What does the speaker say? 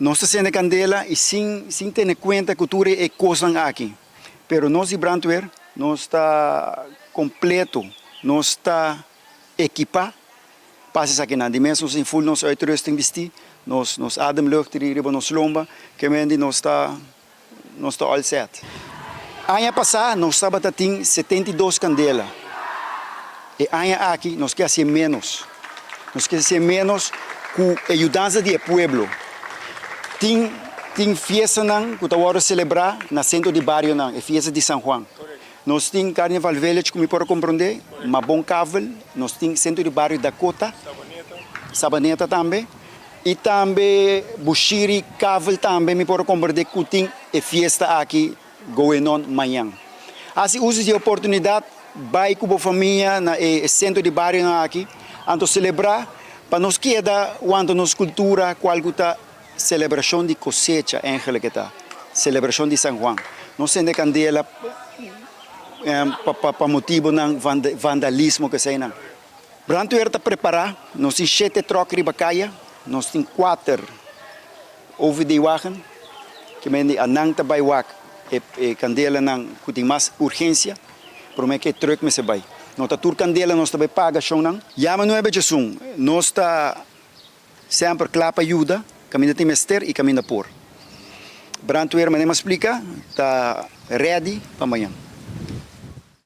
Nós acende candela e sem ter em conta a cultura é coisa aqui. Pero nós de Brandweer, nós está completo, nós está equipado. Passa aqui na dimensão, sem full, nós uitrusting vestir, nós ademlucht riba nos lomba, que mendi nós está all set. Ano passado, nós estava tendo 72 candela. E ano aqui, nós queremos ser menos. Nós queremos ser menos com a ajudança do povo. Tem festa que estamos celebrar na centro de bairro, a festa de San Juan. Nós temos carnaval village, como pode compreender, uma bom caval. Nós temos centro de bairro da Cota, Sabaneta também. E também, Bushiri, caval também, me pode compreender que tem a festa aqui, going on mayan. Assim, use a oportunidade, vai com a família, no centro de bairro aqui, para celebrar, para nós queda, quando nos cultura, qualquer celebração de cosecha, celebração de San Juan. Nós temos candela para motivo de vandalismo que sei não. Brandweer está preparado, nós temos 7 trocas de bacaia, nós temos 4 over de wagen, que mendi anang tabay wak, e candela que tem mais urgência, para mim que truque me se vai. Nós está tur candela, nós também paga chão não. Yama não é beijão, nós está sempre clapa ajuda, caminho tem mester e caminho por. Brandweer, mas não me explica, está ready para amanhã.